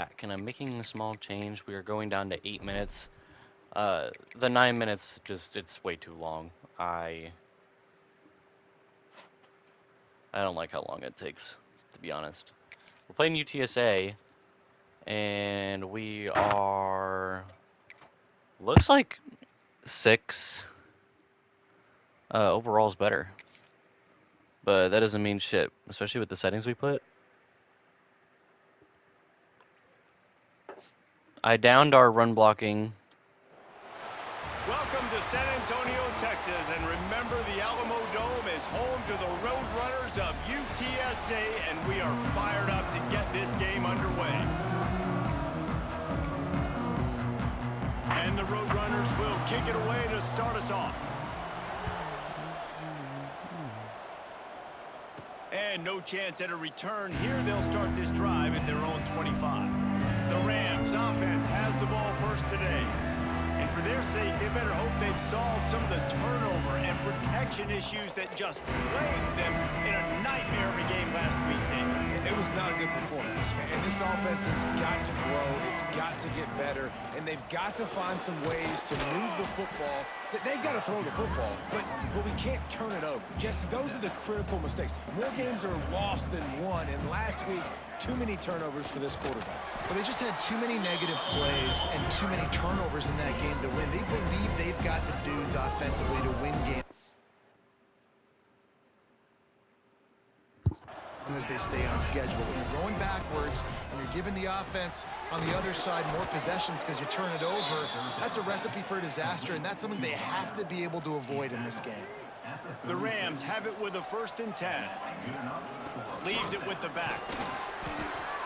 back, and I'm making a small change. We are going down to 8 minutes. The 9 minutes, it's way too long. I don't like how long it takes, to be honest. We're playing UTSA, and we are, looks like 6. Overall is better. But that doesn't mean shit, especially with the settings we put. I downed our run blocking. Welcome to San Antonio, Texas, and remember the Alamo Dome is home to the Roadrunners of UTSA, and we are fired up to get this game underway. And the Roadrunners will kick it away to start us off. And no chance at a return here. They'll start this drive at their own 25. The Rams offense has the ball first today. And for their sake, they better hope they've solved some of the turnover and protection issues that just plagued them in a nightmare of a game last week, David. It was not a good performance, and this offense has got to grow. It's got to get better, and they've got to find some ways to move the football. They've got to throw the football, but we can't turn it over. Jesse, those are the critical mistakes. More games are lost than won, and last week, too many turnovers for this quarterback. Well, they just had too many negative plays and too many turnovers in that game to win. They believe they've got the dudes offensively to win games as they stay on schedule. When you're going backwards and you're giving the offense on the other side more possessions because you turn it over, that's a recipe for disaster, and that's something they have to be able to avoid in this game. The Rams have it with a 1st and 10. Leaves it with the back.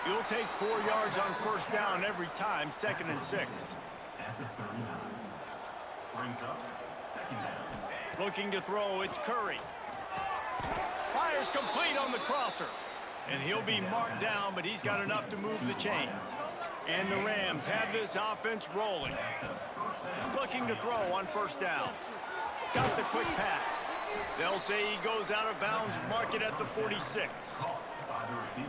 You'll take 4 yards on 1st down every time, 2nd and 6. Looking to throw, it's Curry. Fires complete on the crosser. And he'll be marked down, but he's got enough to move the chains. And the Rams have this offense rolling. Looking to throw on 1st down. Got the quick pass. They'll say he goes out of bounds, mark it at the 46.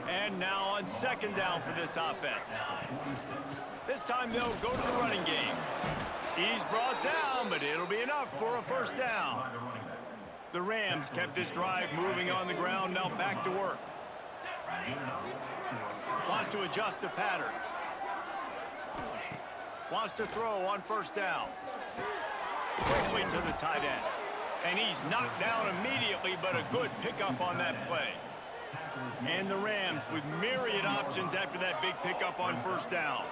And now on 2nd down for this offense. This time they'll go to the running game. He's brought down, but it'll be enough for a 1st down. The Rams kept this drive moving on the ground, now back to work. Wants to adjust the pattern. Wants to throw on 1st down. Quickly to the tight end. And he's knocked down immediately, but a good pickup on that play. And the Rams with myriad options after that big pickup on 1st down.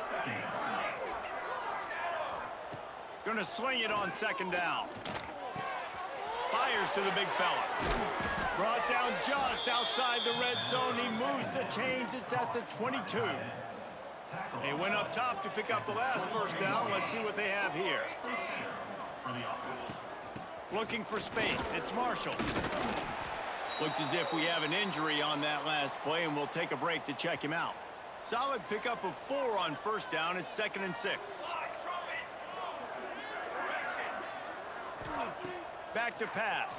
Gonna swing it on 2nd down. Fires to the big fella. Brought down just outside the red zone. He moves the chains. It's at the 22. They went up top to pick up the last 1st down. Let's see what they have here. Looking for space. It's Marshall. Looks as if we have an injury on that last play, and we'll take a break to check him out. Solid pickup of 4 on 1st down. It's 2nd and 6. Back to pass.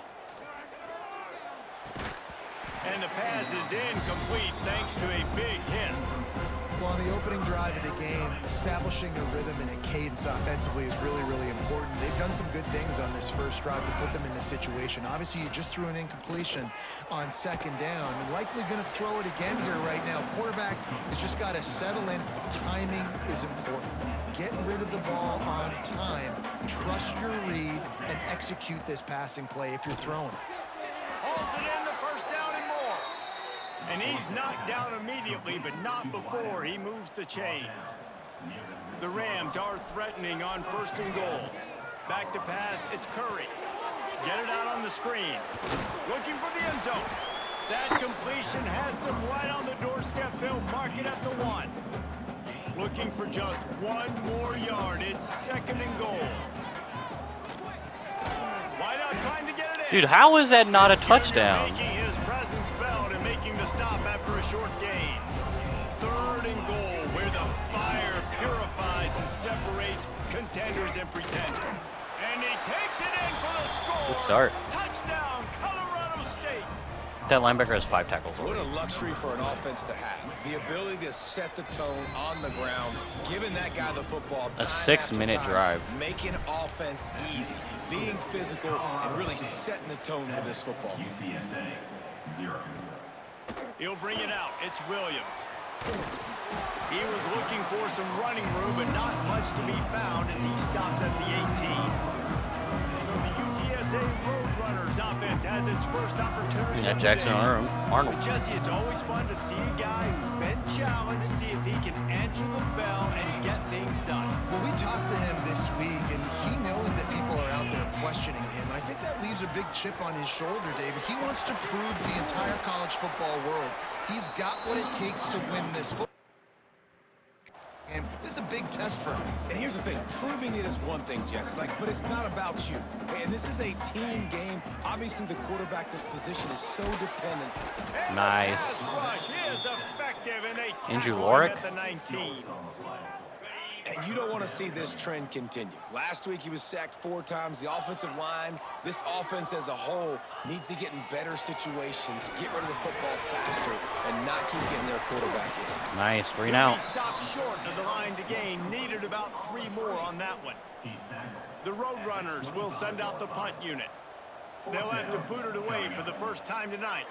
And the pass is incomplete thanks to a big hit. Well, on the opening drive of the game, establishing a rhythm and a cadence offensively is really, really important. They've done some good things on this first drive to put them in this situation. Obviously, you just threw an incompletion on 2nd down. You're likely going to throw it again here right now. Quarterback has just got to settle in. Timing is important. Get rid of the ball on time. Trust your read and execute this passing play if you're throwing it. Holds it in the 1st down and more. And he's knocked down immediately, but not before he moves the chains. The Rams are threatening on 1st and goal. Back to pass, it's Curry. Get it out on the screen. Looking for the end zone. That completion has them right on the doorstep. They'll mark it at the 1. Looking for just 1 more yard. It's 2nd and goal. Wide out trying to get it in. Dude, how is that not a touchdown? Making his presence felt and making the stop after a short gain. 3rd and goal, where the fire purifies and separates contenders and pretenders. And he takes it in for the score. Good start. Touchdown, Colorado State. That linebacker has 5 tackles What already. a luxury for an offense to have. The ability to set the tone on the ground, giving that guy the football A time 6-minute after time, drive. making offense easy, being physical, and really setting the tone for this football game. He'll bring it out. It's Williams. He was looking for some running room, but not much to be found as he stopped at the 18. So the UTSA Roadrunners offense has its first opportunity. Yeah, Jackson Arnold. But Jesse, it's always fun to see a guy who's been challenged, see if he can answer the bell and get things done. Well, we talked to him this week, and he knows that people are out there questioning him. And I think that leaves a big chip on his shoulder, David. He wants to prove to the entire college football world he's got what it takes to win this football game. This is a big test for him. And here's the thing, proving it is one thing, Jesse, but it's not about you. And this is a team game. Obviously, the quarterback position is so dependent. And Nice. the pass rush is effective, and they Andrew tackle him Lorick. at the 19. And you don't want to see this trend continue. Last week, he was sacked 4 times. The offensive line, this offense as a whole, needs to get in better situations, get rid of the football faster, and not keep getting their quarterback in. Nice. 3 He out. stopped short of the line to gain. Needed about 3 more on that one. The Roadrunners will send out the punt unit. They'll have to boot it away for the first time tonight.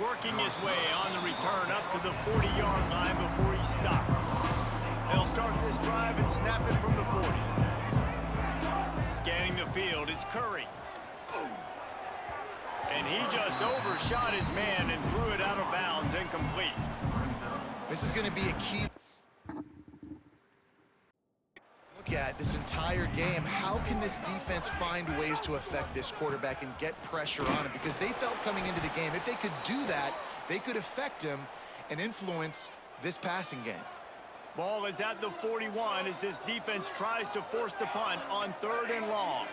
Working his way on the return up to the 40-yard line before he stopped. They'll start this drive and snap it from the 40. Scanning the field, it's Curry. And he just overshot his man and threw it out of bounds, incomplete. This is going to be a key look at this entire game. How can this defense find ways to affect this quarterback and get pressure on him? Because they felt coming into the game, if they could do that, they could affect him and influence this passing game. Ball is at the 41 as this defense tries to force the punt on 3rd and long.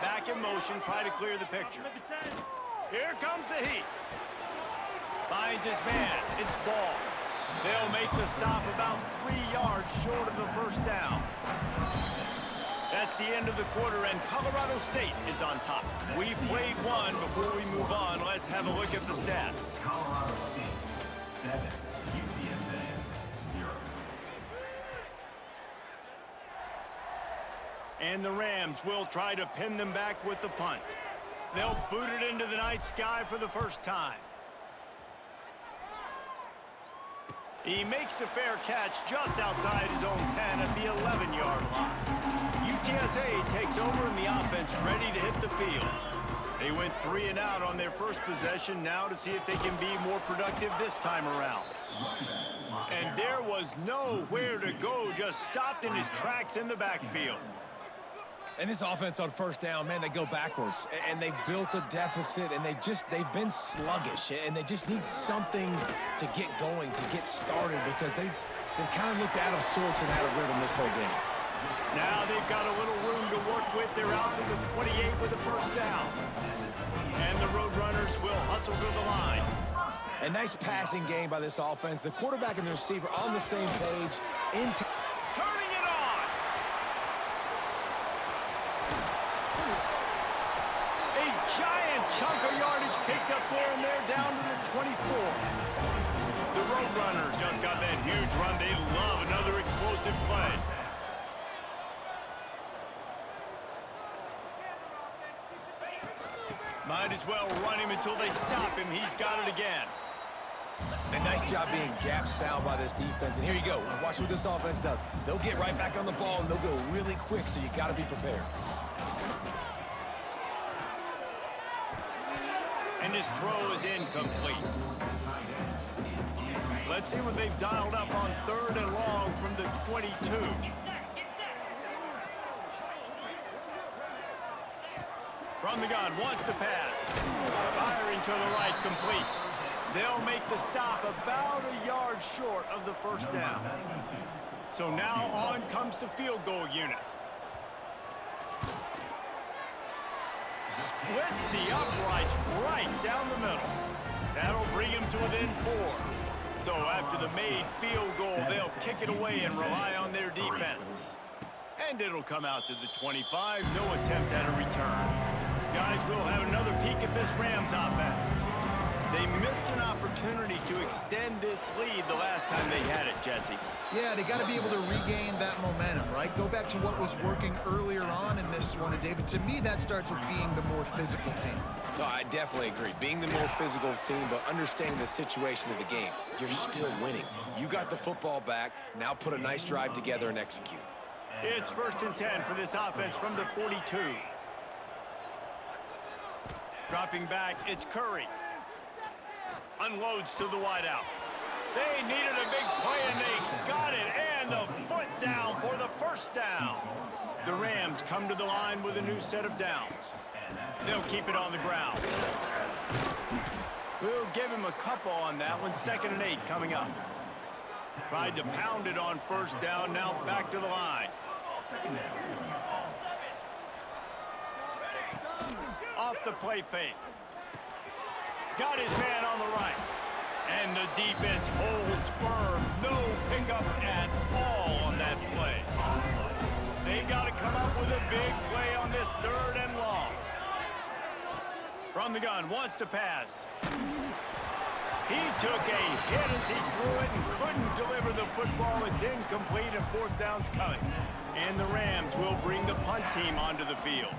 Back in motion, try to clear the picture. Here comes the heat. Finds his man. It's Ball. They'll make the stop about 3 yards short of the first down. That's the end of the quarter, and Colorado State is on top. We've played one. Before we move on, let's have a look at the stats. Colorado State 7, UTSA 0. And the Rams will try to pin them back with the punt. They'll boot it into the night sky for the first time. He makes a fair catch just outside his own 10 at the 11-yard line. UTSA takes over and the offense ready to hit the field. They went 3 and out on their first possession, now to see if they can be more productive this time around. And there was nowhere to go, just stopped in his tracks in the backfield. And this offense on first down, man, they go backwards. And they've built a deficit, and they've been sluggish. And they just need something to get going, to get started, because they've kind of looked out of sorts and out of rhythm this whole game. Now they've got a little room to work with. They're out to the 28 with the first down. And the Roadrunners will hustle to the line. A nice passing game by this offense. The quarterback and the receiver on the same page. Turning it on. A giant chunk of yardage picked up there, and they're down to the 24. The Roadrunners just got that huge run. They love another explosive play. Might as well run him until they stop him. He's got it again. A nice job being gap sound by this defense. And here you go. Watch what this offense does. They'll get right back on the ball, and they'll go really quick, so you got to be prepared. And his throw is incomplete. Let's see what they've dialed up on 3rd and long from the 22. From the gun, wants to pass. Firing to the right, complete. They'll make the stop about a yard short of the first down. So now on comes the field goal unit. Splits the uprights right down the middle. That'll bring him to within 4. So after the made field goal, they'll kick it away and rely on their defense. And it'll come out to the 25. No attempt at a return. Guys, we'll have another peek at this Rams offense. They missed an opportunity to extend this lead the last time they had it, Jesse. Yeah, they got to be able to regain that momentum, right? Go back to what was working earlier on in this one. And, David, to me, that starts with being the more physical team. No, I definitely agree. Being the more physical team, but understanding the situation of the game. You're still winning. You got the football back. Now put a nice drive together and execute. It's 1st and 10 for this offense from the 42. Dropping back, it's Curry. Unloads to the wideout. They needed a big play, and they got it. And the foot down for the first down. The Rams come to the line with a new set of downs. They'll keep it on the ground. We'll give him a couple on that one. 2nd and 8 coming up. Tried to pound it on 1st down. Now back to the line. Off the play fake. Got his man on the right. And the defense holds firm. No pickup at all on that play. They got to come up with a big play on this 3rd and long. From the gun, wants to pass. He took a hit as he threw it and couldn't deliver the football. It's incomplete and 4th down's coming. And the Rams will bring the punt team onto the field.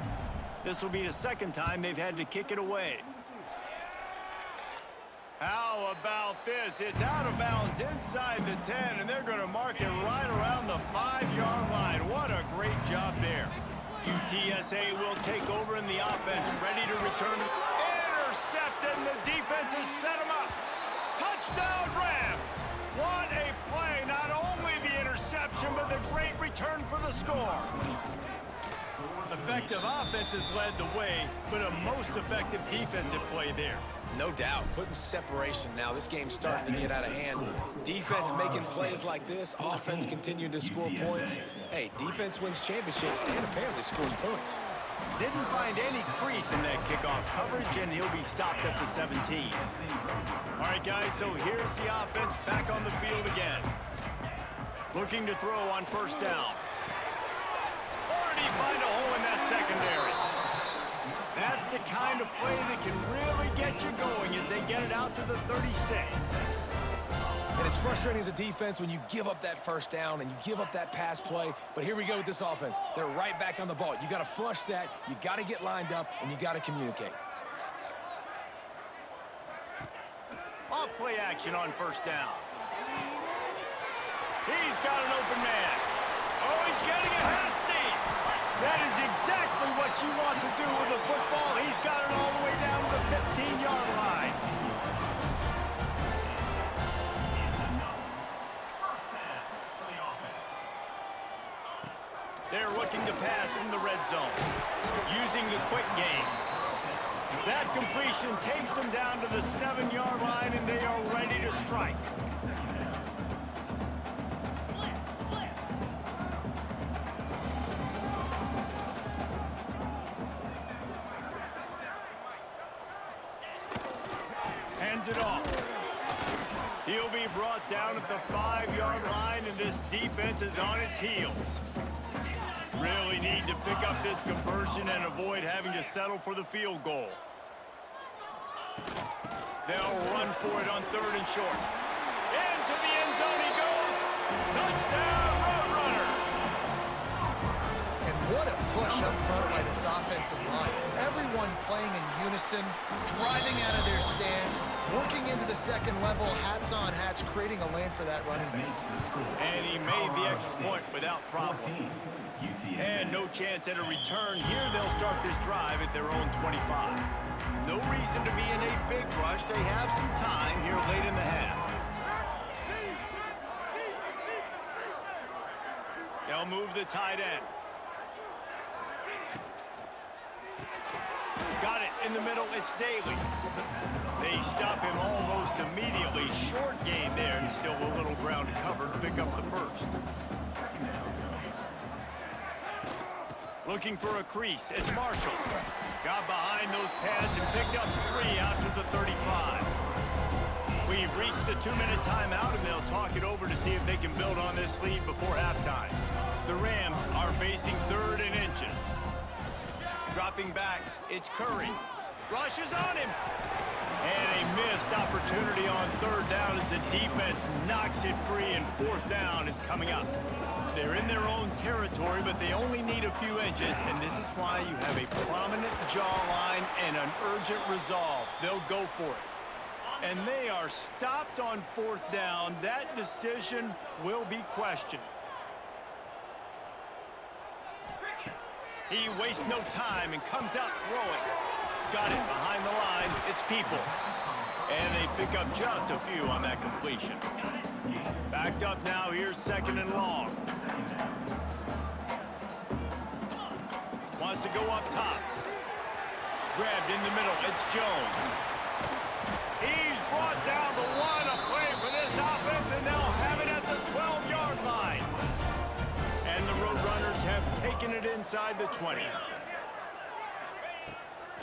This will be the 2nd time they've had to kick it away. How about this? It's out of bounds inside the 10, and they're going to mark it right around the 5-yard line. What a great job there. UTSA will take over in the offense, ready to return. Intercepted, and the defense has set them up. Touchdown, Rams! What a play. Not only the interception, but the great return for the score. Effective offenses led the way, but a most effective defensive play there. No doubt. Putting separation now. This game's starting to get out of hand. Defense making plays like this. Offense continuing to score points. Hey, defense wins championships and apparently scores points. Didn't find any crease in that kickoff coverage, and he'll be stopped at the 17. All right, guys, so here's the offense back on the field again. Looking to throw on 1st down. Already find a hole in that secondary. That's the kind of play that can really get you going as they get it out to the 36. And it's frustrating as a defense when you give up that 1st down and you give up that pass play. But here we go with this offense. They're right back on the ball. You got to flush that. You got to get lined up, and you got to communicate. Off play action on 1st down. He's got an open man. Oh, he's getting ahead of steam. That is exactly what you want to do with the football. He's got it all the way down to the 15-yard line. They're looking to pass from the red zone, using the quick game. That completion takes them down to the 7-yard line, and they are ready to strike. Hands it off. He'll be brought down at the 5-yard line, and this defense is on its heels. Really need to pick up this conversion and avoid having to settle for the field goal. They'll run for it on 3rd and short. Into the end zone he goes. Touchdown, Roadrunners! And what a push up front by this offensive line. Everyone playing in unison, driving out of their stance, working into the 2nd level, hats on hats, creating a lane for that running back. And he made the extra point without problem. And no chance at a return. Here they'll start this drive at their own 25. No reason to be in a big rush. They have some time here late in the half. They'll move the tight end. Got it in the middle. It's Daly. They stop him almost immediately. Short gain there, and still a little ground to cover to pick up the 1st. Looking for a crease. It's Marshall. Got behind those pads and picked up 3 out to the 35. We've reached the 2-minute timeout, and they'll talk it over to see if they can build on this lead before halftime. The Rams are facing 3rd and inches. Dropping back, it's Curry. Rushes on him. And a missed opportunity on 3rd down as the defense knocks it free, and 4th down is coming up. They're in their own territory, but they only need a few inches, and this is why you have a prominent jawline and an urgent resolve. They'll go for it. And they are stopped on 4th down. That decision will be questioned. He wastes no time and comes out throwing. Got it behind the line. It's Peoples. And they pick up just a few on that completion. Backed up now. Here's 2nd and long. Wants to go up top. Grabbed in the middle. It's Jones. He's brought down the line of play for this offense, and they'll have it at the 12-yard line. And the Roadrunners have taken it inside the 20.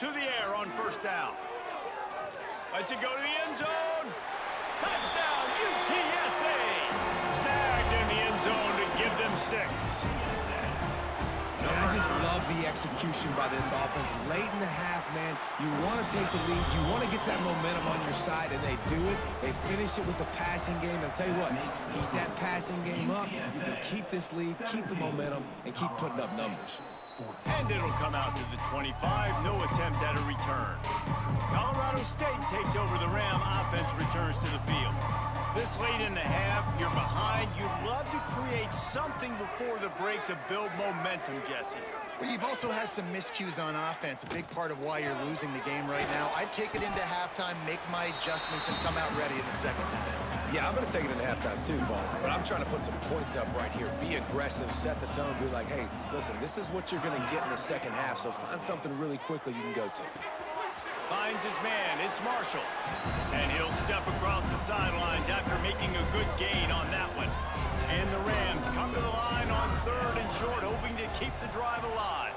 To the air on 1st down. Lets it go to the end zone. Touchdown, UTSA! Snagged in the end zone to give them 6. And I just love the execution by this offense. Late in the half, man, you want to take the lead. You want to get that momentum on your side, and they do it. They finish it with the passing game. I'll tell you what, keep that passing game up. You can keep this lead, keep the momentum, and keep putting up numbers. And it'll come out to the 25. No attempt at a return. Colorado State takes over. The Ram offense returns to the field. This late in the half, you're behind. You'd love to create something before the break to build momentum, Jesse. But you've also had some miscues on offense, a big part of why you're losing the game right now. I'd take it into halftime, make my adjustments, and come out ready in the 2nd half. Yeah, I'm going to take it into halftime too, Paul. But I'm trying to put some points up right here. Be aggressive, set the tone, be like, hey, listen, this is what you're going to get in the 2nd half, so find something really quickly you can go to. Finds his man. It's Marshall. And he'll step across the sidelines after making a good gain on that one. And the Rams come to the line on 3rd and short, hoping to keep the drive alive.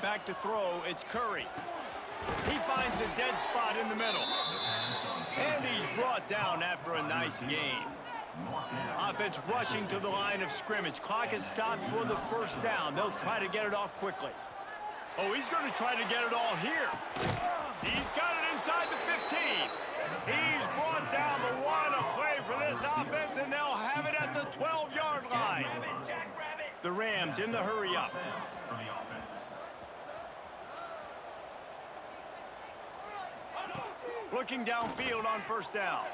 Back to throw. It's Curry. He finds a dead spot in the middle. And he's brought down after a nice gain. Offense rushing to the line of scrimmage. Clock is stopped for the 1st down. They'll try to get it off quickly. Oh, he's going to try to get it all here. He's got it inside the 15. He's brought down the line of play for this offense, and they'll have it at the 12-yard line. The Rams in the hurry-up. Looking downfield on 1st down.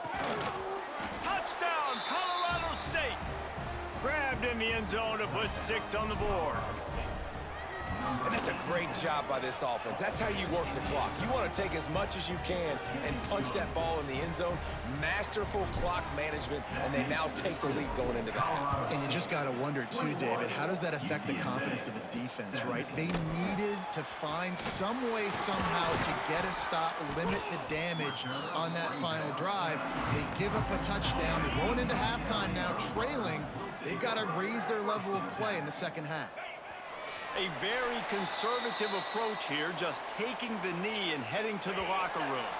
Touchdown, Colorado State. Grabbed in the end zone to put 6 on the board. And that's a great job by this offense. That's how you work the clock. You want to take as much as you can and punch that ball in the end zone. Masterful clock management, and they now take the lead going into the half. And you just got to wonder, too, David, how does that affect the confidence of a defense, right? They needed to find some way, somehow, to get a stop, limit the damage on that final drive. They give up a touchdown. They're going into halftime now, trailing. They've got to raise their level of play in the 2nd half. A very conservative approach here, just taking the knee and heading to the locker room.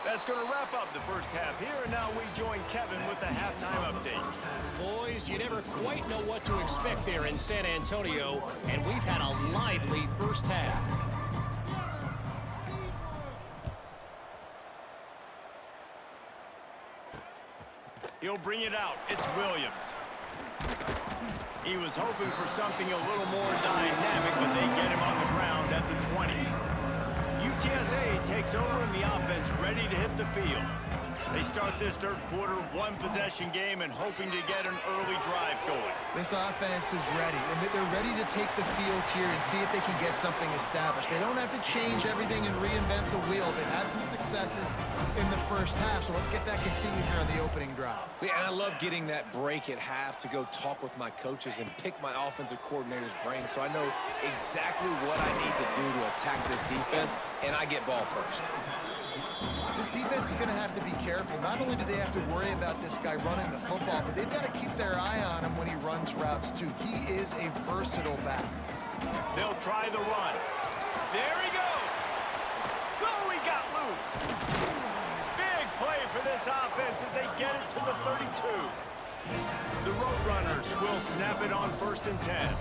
That's going to wrap up the 1st half here, and now we join Kevin with the halftime update. Boys, you never quite know what to expect there in San Antonio, and we've had a lively 1st half. He'll bring it out. It's Williams. He was hoping for something a little more dynamic, but they get him on the ground at the 20. UTSA takes over and the offense ready to hit the field. They start this 3rd quarter, 1-possession game, and hoping to get an early drive going. This offense is ready, and they're ready to take the field here and see if they can get something established. They don't have to change everything and reinvent the wheel. They've had some successes in the 1st half, so let's get that continued here on the opening drive. Yeah, and I love getting that break at half to go talk with my coaches and pick my offensive coordinator's brain so I know exactly what I need to do to attack this defense, and I get ball first. This defense is going to have to be careful. Not only do they have to worry about this guy running the football, but they've got to keep their eye on him when he runs routes, too. He is a versatile back. They'll try the run. There he goes. Oh, he got loose. Big play for this offense as they get it to the 32. The Roadrunners will snap it on 1st and 10.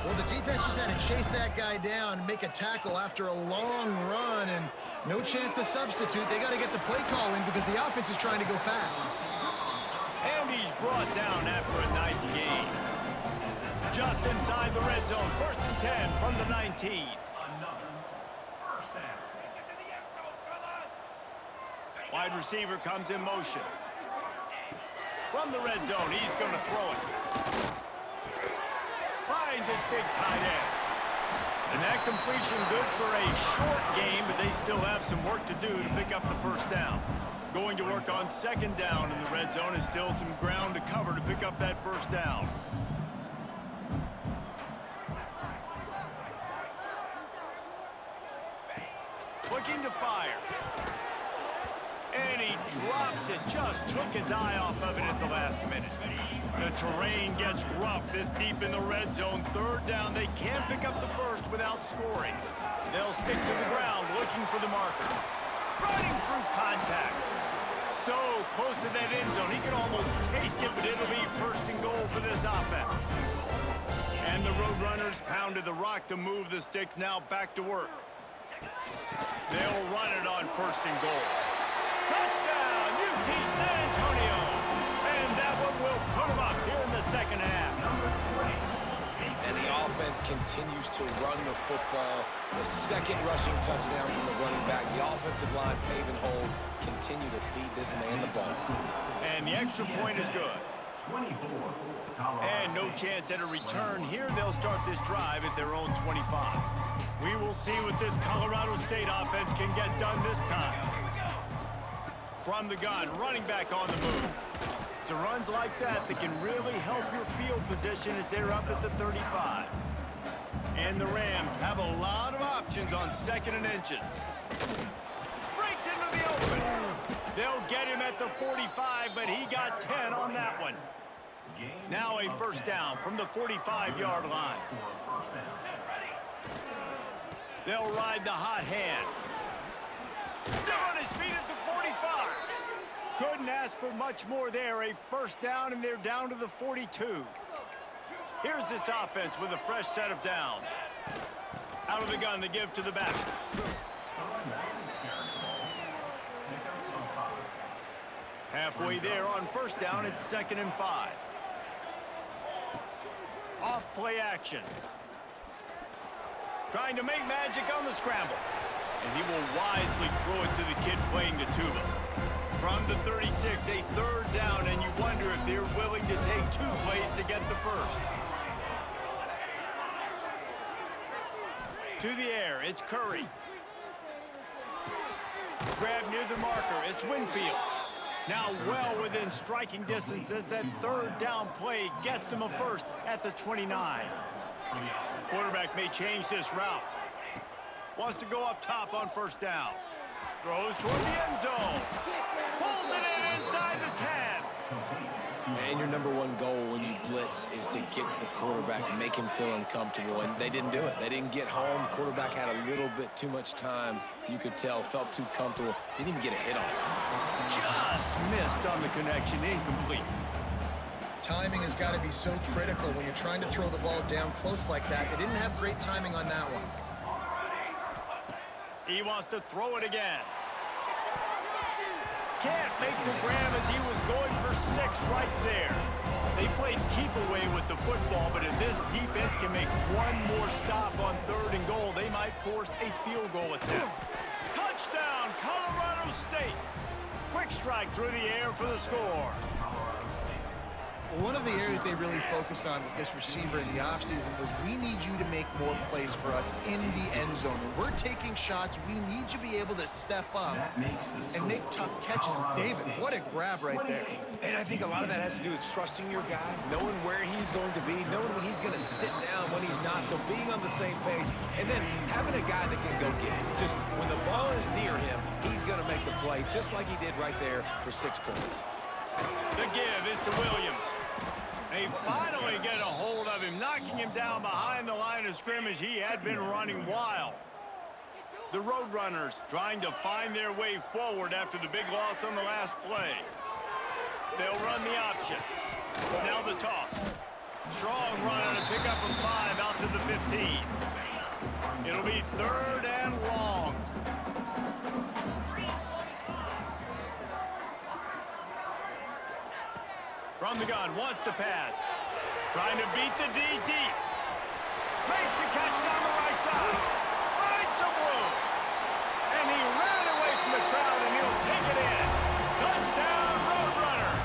Well, the defense just had to chase that guy down and make a tackle after a long run, and no chance to substitute. They got to get the play call in because the offense is trying to go fast. And he's brought down after a nice gain. Just inside the red zone, 1st and 10 from the 19. Wide receiver comes in motion. From the red zone, he's going to throw it. Finds his big tight end. And that completion good for a short game, but they still have some work to do to pick up the 1st down. Going to work on 2nd down in the red zone is still some ground to cover to pick up that 1st down. Looking to fire. And he drops it. Just took his eye off of it at the last minute. The terrain gets rough this deep in the red zone. 3rd down. They can't pick up the 1st without scoring. They'll stick to the ground looking for the marker. Running through contact. So close to that end zone. He can almost taste it, but it'll be 1st and goal for this offense. And the Roadrunners pounded the rock to move the sticks. Now back to work. They'll run it on 1st and goal. Touchdown, UT San Antonio. And that one will put them up here in the 2nd half. And the offense continues to run the football. The 2nd rushing touchdown from the running back. The offensive line paving holes. Continue to feed this man the ball. And the extra point is good. And no chance at a return here. They'll start this drive at their own 25. We will see what this Colorado State offense can get done this time. From the gun, running back on the move. It's runs like that that can really help your field position as they're up at the 35. And the Rams have a lot of options on 2nd and inches. Breaks into the open. They'll get him at the 45, but he got 10 on that one. Now a 1st down from the 45-yard line. They'll ride the hot hand. Still on his feet at the 45. Couldn't ask for much more there. A 1st down, and they're down to the 42. Here's this offense with a fresh set of downs. Out of the gun to give to the back. Halfway there on 1st down, it's 2nd and 5. Off play action. Trying to make magic on the scramble. And he will wisely throw it to the kid playing the tuba. From the 36, a 3rd down, and you wonder if they're willing to take 2 plays to get the 1st. To the air, it's Curry. Grab near the marker, it's Winfield. Now well within striking distance as that 3rd down play gets him a 1st at the 29. Quarterback may change this route. Wants to go up top on 1st down. Throws toward the end zone. Pulls it in inside the 10. And your #1 goal when you blitz is to get to the quarterback, make him feel uncomfortable. And they didn't do it. They didn't get home. Quarterback had a little bit too much time. You could tell, felt too comfortable. Didn't even get a hit on it. Just missed on the connection, incomplete. Timing has got to be so critical when you're trying to throw the ball down close like that. They didn't have great timing on that one. He wants to throw it again. Can't make the grab as he was going for 6 right there. They played keep away with the football, but if this defense can make one more stop on 3rd and goal, they might force a field goal attempt. Touchdown, Colorado State. Quick strike through the air for the score. One of the areas they really focused on with this receiver in the offseason was we need you to make more plays for us in the end zone. When we're taking shots, we need you to be able to step up and make tough catches. David, what a grab right there. And I think a lot of that has to do with trusting your guy, knowing where he's going to be, knowing when he's going to sit down, when he's not. So being on the same page, and then having a guy that can go get it. Just when the ball is near him, he's going to make the play, just like he did right there for 6 points. The give is to Williams. They finally get a hold of him, knocking him down behind the line of scrimmage. He had been running wild. The Roadrunners trying to find their way forward after the big loss on the last play. They'll run the option. Now the toss. Strong run on a pickup from 5 out to the 15. It'll be 3rd and long. From the gun, wants to pass. Trying to beat the D deep. Makes the catch down the right side. Finds some room. And he ran away from the crowd, and he'll take it in. Touchdown, Roadrunners.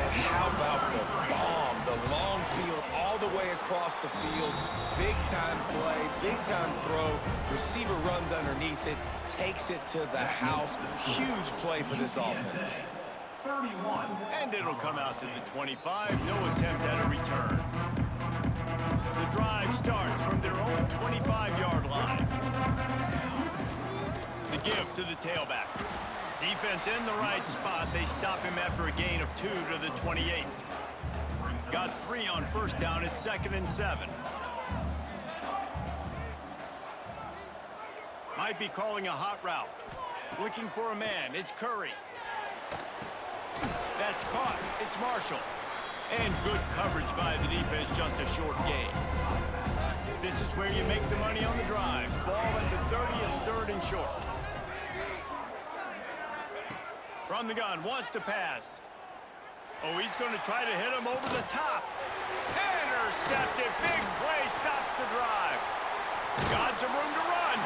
And how about the bomb? The long field all the way across the field. Big-time play, big-time throw. Receiver runs underneath it, takes it to the house. Huge play for this offense. 31. And it'll come out to the 25. No attempt at a return. The drive starts from their own 25-yard line. The give to the tailback. Defense in the right spot. They stop him after a gain of 2 to the 28. Got 3 on first down. It's 2nd and 7. Might be calling a hot route. Looking for a man. It's Curry. That's caught. It's Marshall. And good coverage by the defense, just a short gain. This is where you make the money on the drive. Ball at the 30, it's 3rd and short. From the gun, wants to pass. Oh, he's going to try to hit him over the top. Intercepted. Big play stops the drive. Got some room to run.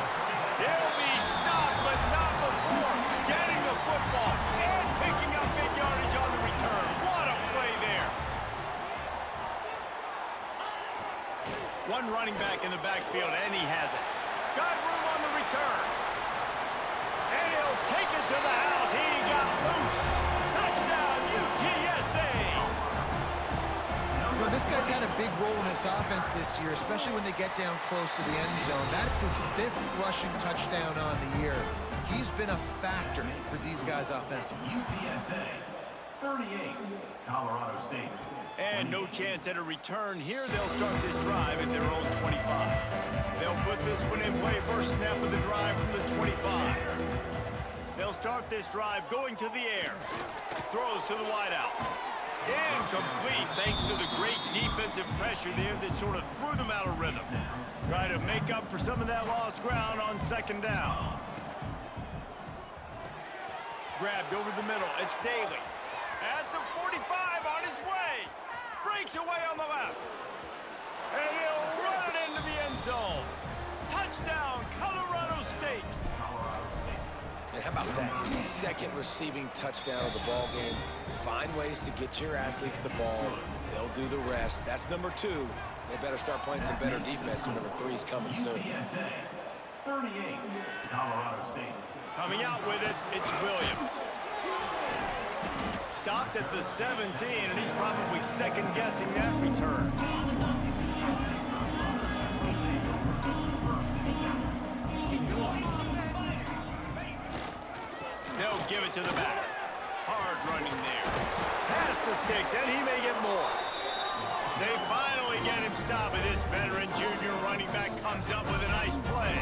He'll be stopped, but not before getting the football and picking up big yardage on the return. What a play there. One running back in the backfield, and he has it. Got room on the return. And he'll take it to the house. He got loose. Touchdown, UTSA. You know, this guy's had a big role in this offense this year, especially when they get down close to the end zone. That's his 5th rushing touchdown on the year. He's been a factor for these guys offensively. UTSA 38. Colorado State. And no chance at a return here. They'll start this drive at their own 25. They'll put this one in play. First snap of the drive from the 25. They'll start this drive going to the air. Throws to the wideout. Incomplete thanks to the great defensive pressure there that sort of threw them out of rhythm. Try to make up for some of that lost ground on 2nd down. Grabbed over the middle. It's Daly. At the 45 on his way. Breaks away on the left. And he'll run it into the end zone. Touchdown, Colorado State. And how about that? His 2nd receiving touchdown of the ball game. Find ways to get your athletes the ball. They'll do the rest. That's number 2. They better start playing some better defense. Number 3 is coming soon. UTSA 38. Colorado State. Coming out with it, it's Williams. Stopped at the 17, and he's probably second-guessing that return. They'll give it to the back. Hard running there. Past the sticks, and he may get more. They finally get him stopped, and this veteran junior running back comes up with a nice play.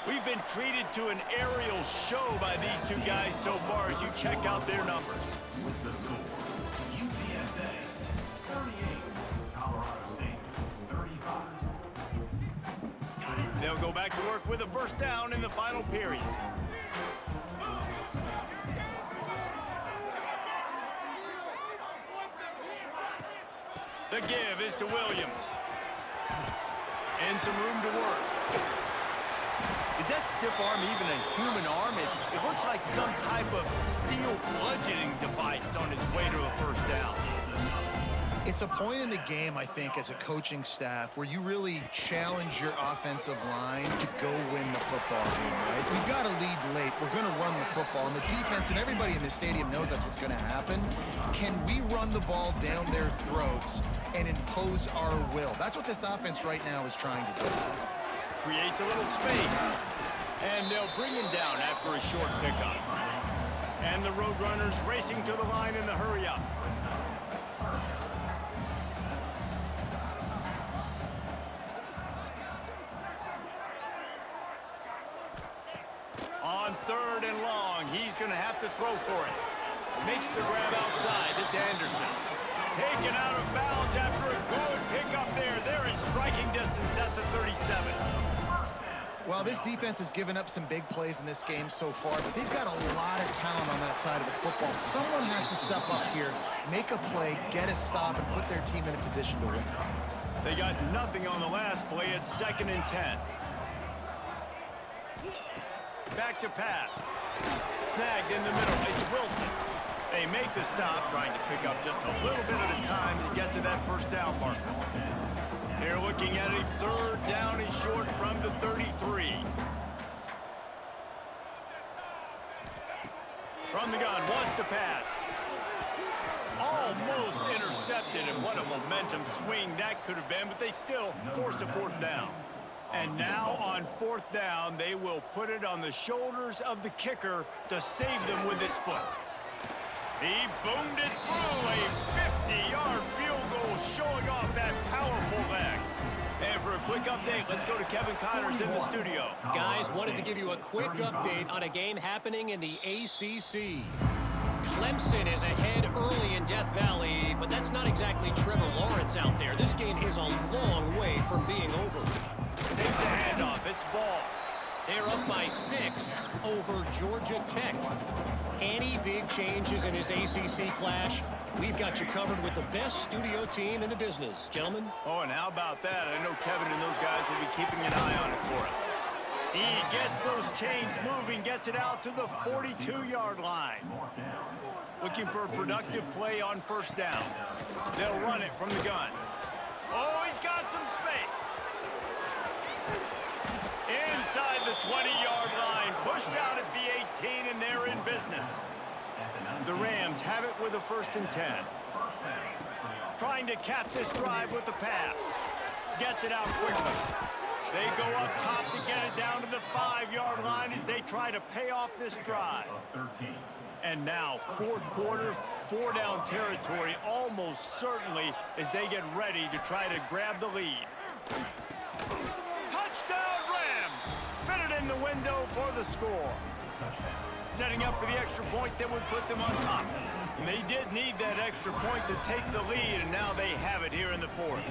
We've been treated to an aerial show by these two guys so far as you check out their numbers. With the score, UTSA 38. Colorado State 35. They'll go back to work with a first down in the final period. The give is to Williams. And some room to work. Is that stiff arm even a human arm? It looks like some type of steel bludgeoning device on his way to a first down. It's a point in the game, I think, as a coaching staff where you really challenge your offensive line to go win the football game, right? We've got to lead late. We're going to run the football. And the defense and everybody in the stadium knows that's what's going to happen. Can we run the ball down their throats and impose our will? That's what this offense right now is trying to do. Creates a little space. And they'll bring him down after a short pickup. And the Roadrunners racing to the line in the hurry-up. On 3rd and long. He's going to have to throw for it. Makes the grab outside. It's Anderson. Taken out of bounds after a good pickup there. They're in striking distance at the 37. Well, this defense has given up some big plays in this game so far, but they've got a lot of talent on that side of the football. Someone has to step up here, make a play, get a stop, and put their team in a position to win. They got nothing on the last play. It's 2nd and 10. Back to pass. Snagged in the middle. It's Wilson. They make the stop, trying to pick up just a little bit at a time to get to that first down marker. They're looking at a 3rd down and short from the 33. From the gun, wants to pass. Almost intercepted, and what a momentum swing that could have been, but they still force a 4th down. And now on 4th down, they will put it on the shoulders of the kicker to save them with his foot. He boomed it through a 50-yard field goal, showing off that powerful leg. And for a quick update, let's go to Kevin Connors in the studio. Guys, wanted to give you a quick update on a game happening in the ACC. Clemson is ahead early in Death Valley, but that's not exactly Trevor Lawrence out there. This game is a long way from being over. Takes the handoff. It's ball. They're up by 6 over Georgia Tech. Any big changes in this ACC clash, we've got you covered with the best studio team in the business. Gentlemen? Oh, and how about that? I know Kevin and those guys will be keeping an eye on it for us. He gets those chains moving, gets it out to the 42-yard line. Looking for a productive play on 1st down. They'll run it from the gun. Oh, he's got some space. Inside the 20-yard line, pushed out at the 18, and they're in business. The Rams have it with a 1st and 10. Trying to cap this drive with a pass. Gets it out quickly. They go up top to get it down to the 5-yard line as they try to pay off this drive. And now, 4th quarter, 4-down territory, almost certainly, as they get ready to try to grab the lead. Touchdown, Rams! Fitted in the window for the score. Setting up for the extra point that would put them on top. And they did need that extra point to take the lead, and now they have it here in the 4th.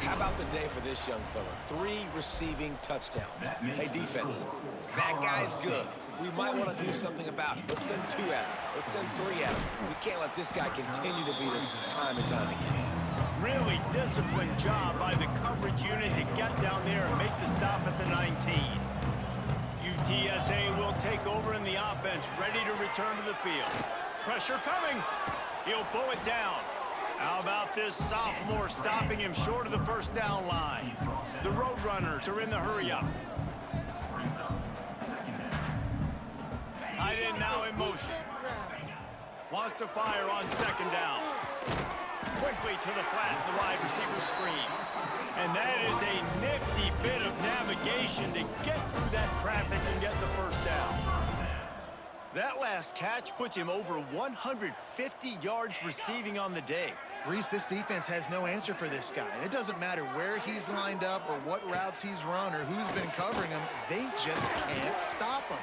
How about the day for this young fella? 3 receiving touchdowns. Hey, defense, that guy's good. We might want to do something about it. Let's send 2 at him. Let's send 3 at him. We can't let this guy continue to beat us time and time again. Really disciplined job by the coverage unit to get down there and make the stop at the 19. UTSA will take over in the offense, ready to return to the field. Pressure coming. He'll pull it down. How about this sophomore stopping him short of the 1st down line? The Roadrunners are in the hurry-up. Tight end now in motion. Wants to fire on 2nd down. Quickly to the flat, the wide receiver screen. And that is a nifty bit of navigation to get through that traffic and get the 1st down. That last catch puts him over 150 yards receiving on the day. Reese, this defense has no answer for this guy. And it doesn't matter where he's lined up or what routes he's run or who's been covering him. They just can't stop him.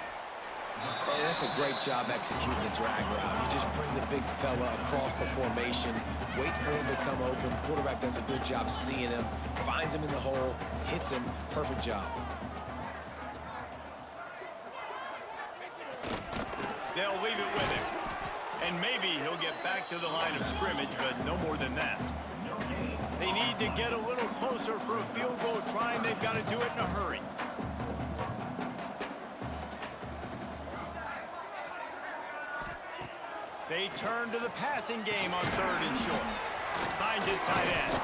Hey, that's a great job executing the drag route. You just bring the big fella across the formation, wait for him to come open. Quarterback does a good job seeing him, finds him in the hole, hits him. Perfect job. They'll leave it with him. And maybe he'll get back to the line of scrimmage, but no more than that. They need to get a little closer for a field goal try, and they've got to do it in a hurry. They turn to the passing game on 3rd and short. Finds his tight end.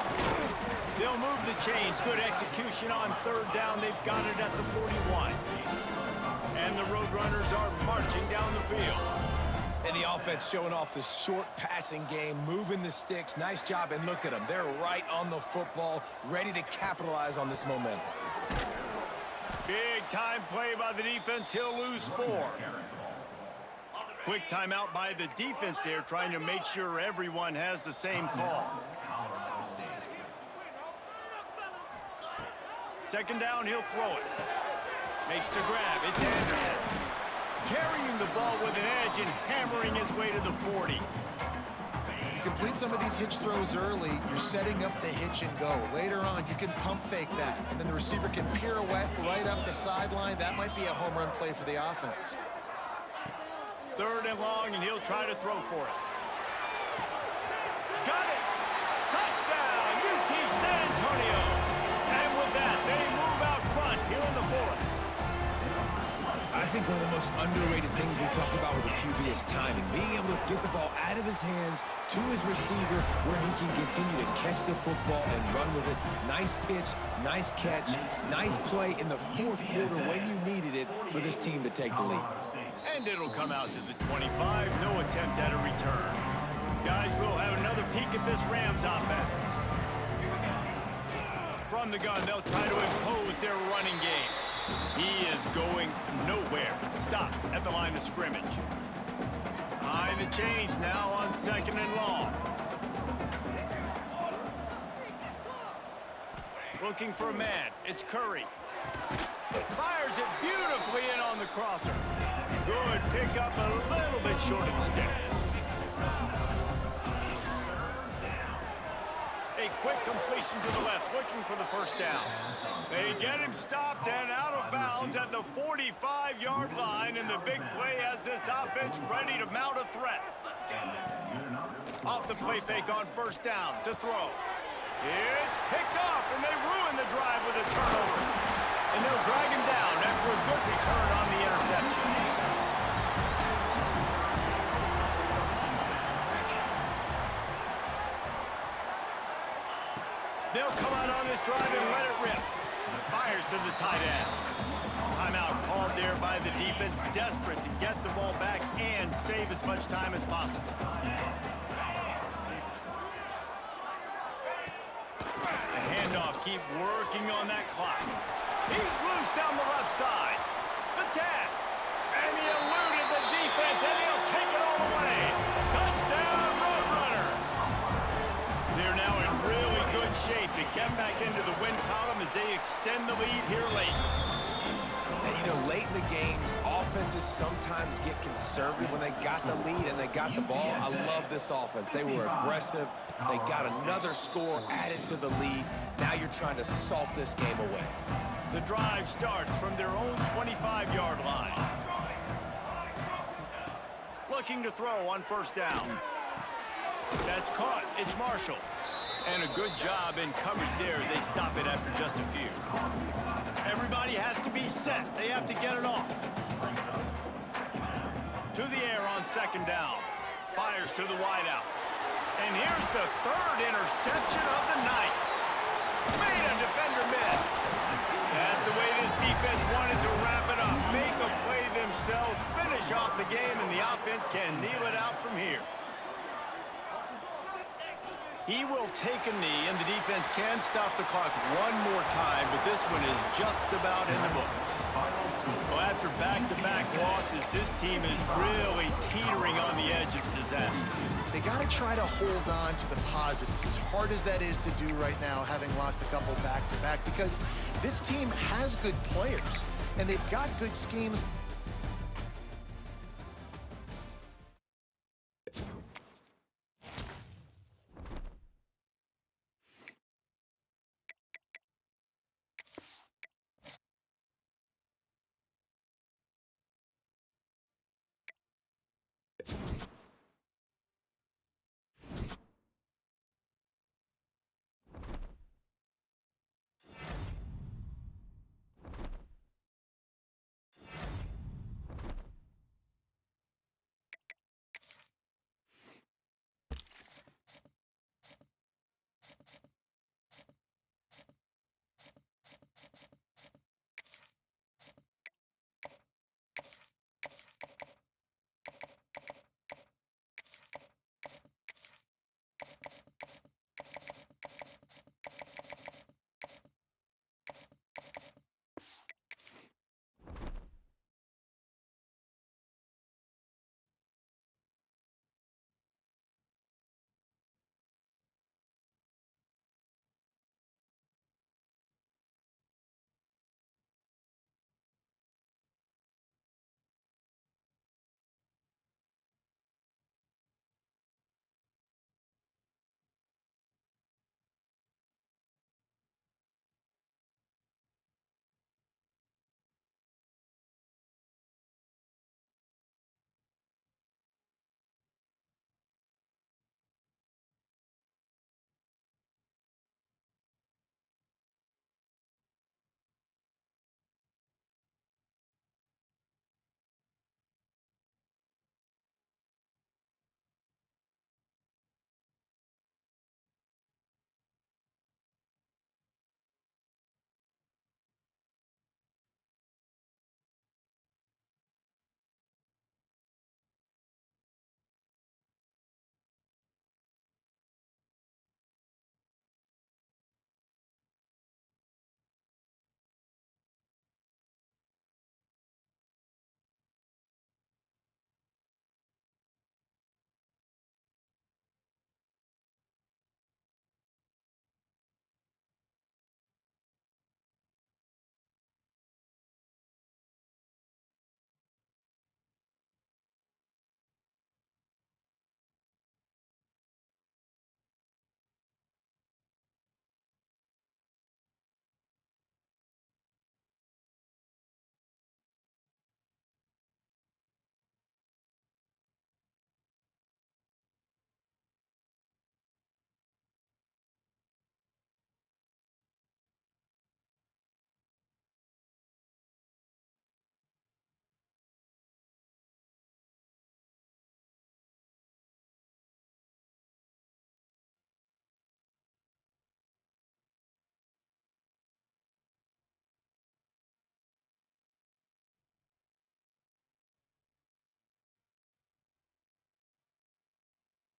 They'll move the chains. Good execution on 3rd down. They've got it at the 41. And the Roadrunners are marching down the field. And the offense showing off the short passing game, moving the sticks. Nice job, and look at them. They're right on the football, ready to capitalize on this momentum. Big time play by the defense. He'll lose 4. Quick timeout by the defense there, trying to make sure everyone has the same call. 2nd down, he'll throw it. Makes the grab. It's Anderson. carrying the ball with an edge and hammering his way to the 40. You complete some of these hitch throws early, you're setting up the hitch and go. Later on, you can pump fake that, and then the receiver can pirouette right up the sideline. That might be a home run play for the offense. 3rd and long, and he'll try to throw for it. Got it! Touchdown, UT San Antonio! And with that, they move out front here in the 4th. I think one of the most underrated things we talk about with a QB is timing. Being able to get the ball out of his hands to his receiver where he can continue to catch the football and run with it. Nice pitch, nice catch, nice play in the 4th quarter when you needed it for this team to take the lead. And it'll come out to the 25. No attempt at a return. Guys, we'll have another peek at this Rams offense. From the gun, they'll try to impose their running game. He is going nowhere. Stop at the line of scrimmage. Behind the chains now on 2nd and long. Looking for a man. It's Curry. Fires it beautifully in on the crosser. Good pick up a little bit short of the sticks. A quick completion to the left, looking for the 1st down. They get him stopped and out of bounds at the 45-yard line, and the big play has this offense ready to mount a threat. Off the play fake on 1st down to throw. It's picked off, and they ruin the drive with a turnover. And they'll drag him down after a good return on the interception. They'll come out on this drive and let it rip. Fires to the tight end. Timeout called there by the defense, desperate to get the ball back and save as much time as possible. The handoff, keep working on that clock. He's loose down the left side. The tap. And he eluded the defense, and he'll take it all the way. Touchdown, Roadrunners. They're now in really good shape to get back into the win column as they extend the lead here late. And, you know, late in the games, offenses sometimes get conservative when they got the lead and they got the ball. I love this offense. They were aggressive. They got another score added to the lead. Now you're trying to salt this game away. The drive starts from their own 25-yard line. Looking to throw on 1st down. That's caught. It's Marshall. And a good job in coverage there as they stop it after just a few. Everybody has to be set. They have to get it off. To the air on 2nd down. Fires to the wideout. And here's the 3rd interception of the night. Made a defender miss. That's the way this defense wanted to wrap it up. Make a play themselves, finish off the game, and the offense can kneel it out from here. He will take a knee, and the defense can stop the clock one more time, but this one is just about in the books. Well, after back-to-back losses, this team is really teetering on the edge of disaster. They got to try to hold on to the positives, as hard as that is to do right now, having lost a couple back-to-back, because this team has good players, and they've got good schemes.